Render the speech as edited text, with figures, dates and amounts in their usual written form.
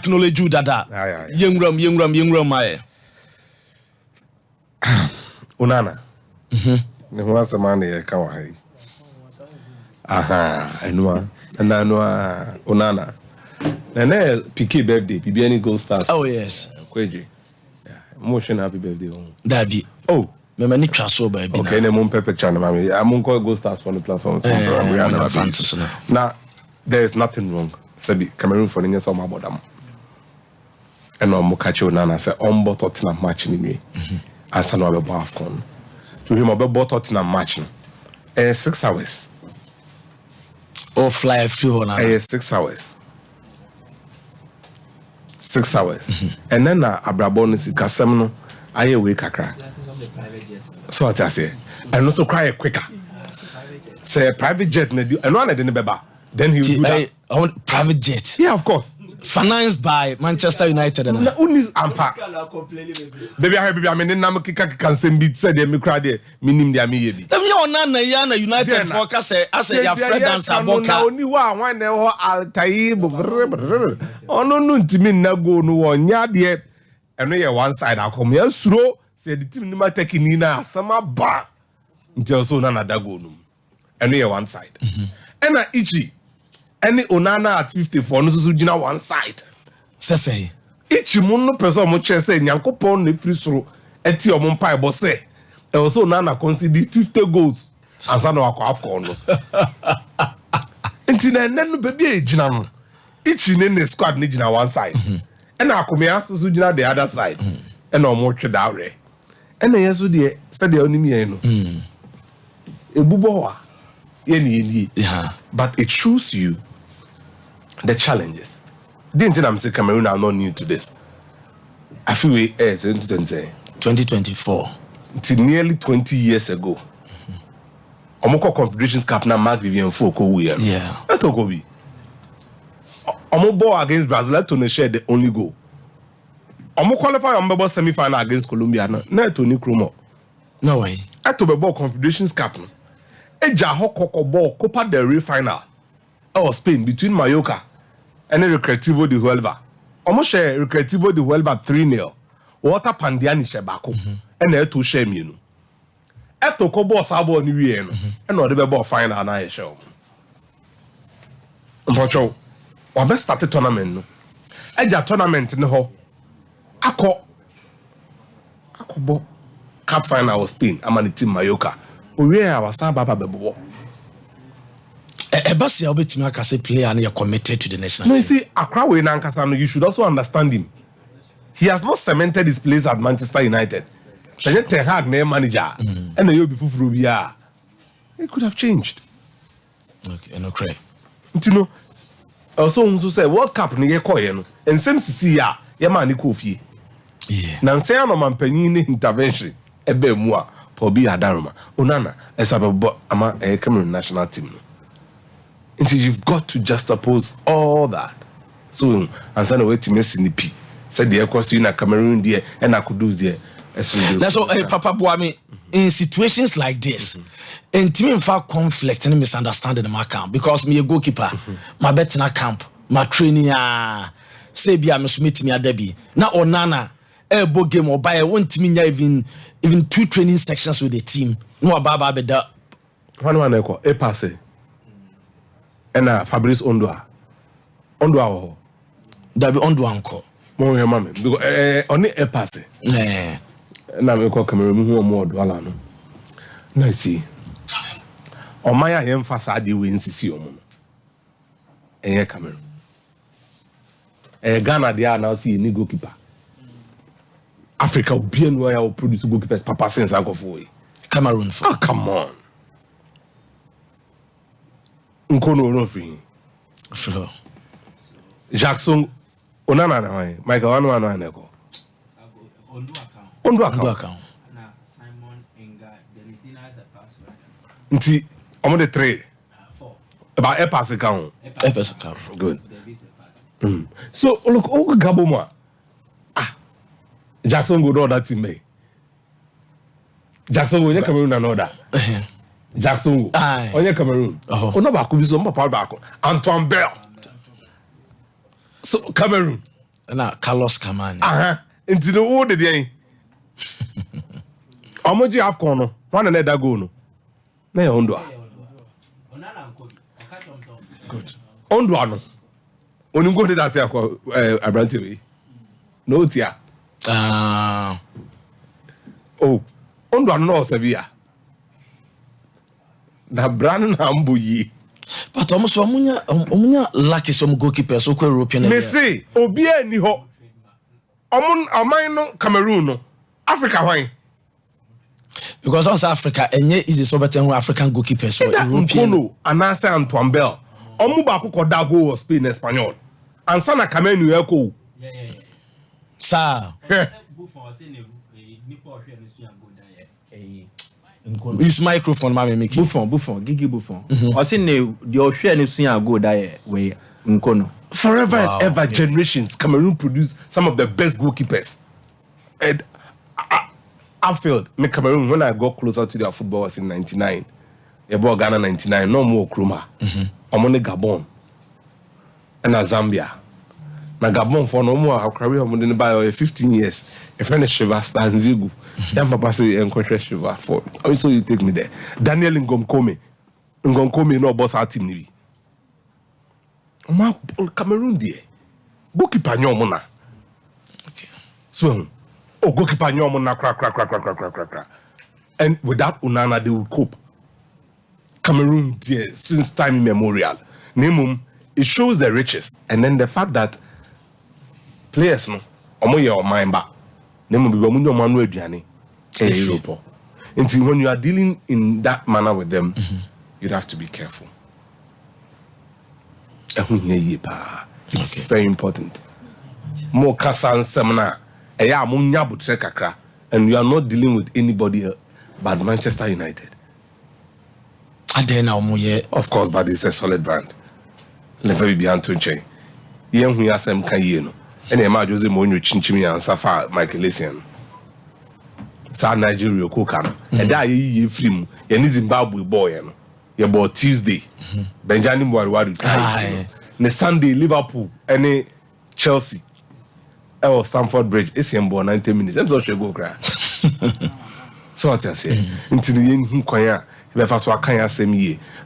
acknowledge you dada. Yengram my. Onana. Ne ho asema na ye ka wa hai. Aha, enwa. Na Onana. Na PK birthday, bibi any gold stars. Oh yes. Kweji. Yeah, motion happy birthday. Dabi. Oh, me mani twa so ba bi na. Okay, na mo picture na mami. I'm go gold stars for the platform. Now, there is nothing wrong. Sabi Cameroon for the summer about them. And no mo catch Onana say on bot Tottenham match ni we. Asa no be AFCON. To him about Tottenham match no. 6 hours. Or fly a few on. 6 hours. 6 hours. And then Abrabon si kasem no aye we kakra. So what I say. And also cry quicker. Say private jet na do and one dey beba. Then he will do that. Private jet. Yeah, of course. Financed by Manchester United. Na unis ampa. Baby I mean na kika can send bit say dem cry there. Minim dia me yebi. Dem ya Onana ya na United for ka say as ya Fred and Saboka. Na oni wa wan na ho Altaib. Ono no ntimi na go no wonya de. Eno ye one side akom ya suro say the team ni ma take ni na asama ba. Until so na da go no. Eno ye one side. Ena Ichi any Onana at 54 no so gina one side. Say Ichi mun no person mo che say Nyankopon na free soro eti o mon pai bo say e also Onana concede 50 goals asa no akwa AFCON no. Enti na no baby e gina no. Ichi ne squad ne gina one side. And akomia so gina the other side. And o mo twe da we. And yeso de say de oni mi no. Ebubo wa yeah. But it shows you the challenges. Didn't I'm say Cameroon are not new to this. I feel 2024. It's nearly 20 years ago. Omoko Confederations Cup na Mark Vivian Foko we. Yeah. Let go be. Omo ball against Brazil to share the only goal. Omo qualify on semi-final against Colombia na to ni Kromo. No way. At the ball Confederations Cup. Eja hokoko ball Copa del Rey final. Or Spain between Mallorca and the Recreativo de Huelva. Almost share Recreativo de Huelva 3-0. Water Pandiani Shebako. And there to shame you. Eto ko ball sabo ni wie no. And no the ball final na show. Mpocho. Wa best start tournament no. Eja tournament ne ho. Akọ ball cup final was Spain amani team Mallorca. We are Samba Babo. Ebasia obetimi aka say player and you committed to the national team. No, you see, Accra we Nankasano, you should also understand him. He has not cemented his place at Manchester United. Ten Hag name manager. And the year before Frubia. It could have changed. Okay, no cray. You know, also say World Cup ni yekoye and same see ya man Kofi. Yeah. Nanse no man penini intervention ebe mua. Pobi Adaruma, Onana, Esababo, Ama, Cameroon national team. Until you've got to just oppose all that. So, and send away to Messi Nipi. Said the across in a Cameroon there, and I could do there. That's all, Papa Boami. In situations like this, and team in fact conflict and misunderstanding in my camp because me a goalkeeper, my bet in a camp, my training, say be I'm submitting me a Debbie. Now Onana. Elbow game or by one team even 2 training sections with the team. No baba be da. One echo e passe. And Fabrice Ondua ho. Da be Ondua anko. Mo your mama because only e passe. Na me call Cameroon who mo do ala no. Na see. O maya ye mfasa ade we nsisi omo no. Enye Cameroon. Ghana dia na see ni goalkeeper. Africa will be where I will produce goalkeepers. Papa sense I go for it. Cameroon for. Oh, come on. Nkono no free. Sure. Jackson Onana na why? Michael Onana na go. Ondu account. Na Simon Enga Denitina as a password. Nti omo the 3. 4. About a pass account. Good. So look, Gaboma. Jackson go do that team, me. Jackson go Cameroon and order. Jackson go. On Cameroon. Oh no, back be some papa back. Antoine Bell. So Cameroon. na Carlos Kamani Into the wood again. Omoji AFCON no. One another goal no. Na Ondua. Good. Ondua no. Onu go dey say akọ Abrante we. No tia. Oh. Ondua no Sevilla. Na Brand na Mbuyi. But almost omunya lucky some goalkeepers so ko European. Me say obi ani ho. Oman no Cameroon no. Africa why? Because on Africa enye is so better African goalkeepers so European. Nkono Anasa Antoine Bell. Omu ba ko da goal of Spain Espanyol. Ansa na Cameroon eko. Sir. Use microphone mama make Buffon Gigi Buffon o say ne the ohwe ne sun ago da we nkono Forever and ever generations Cameroon produce some of the best goalkeepers. And I felt me Cameroon when I got closer to their football was in 99. Yeah, boy Ghana 99 no more Kruma. I'm on the Gabon and Zambia. Na Gabon for no more our career I'm on the 15 years. A friend Shiva Stars Zigu. Then papa say encourage Shiva for also you take me there. Daniel Ngomkome no boss our team ni. Ma Cameroon there. Goalkeeper nyomo na. Okay. So goalkeeper nyomo na crack. And without Onana they will cope. Cameroon there since time immemorial. Nemum it shows the riches and then the fact that players no omo ye o mind back. Nemum be omo nyomo anu aduane e Europe. Until when you are dealing in that manner with them, you'd have to be careful. It's very important. More Kasan Semana, and you are not dealing with anybody but Manchester United. Of course, but it's a solid brand. Never be behind to change. Young who has some Kayeno, and a man Jose Mourinho Chinchimi and Safa Michael Essien. South Nigeria Kokam, and that ye film, and Zimbabwe boy, your boy Tuesday, Benjamin Wadu. Ne Sunday Liverpool and Chelsea. Stamford Bridge. It's in 90 minutes. I'm so sure go cry. So what I say? Until the end, Kwaya, if I saw Kaya same year.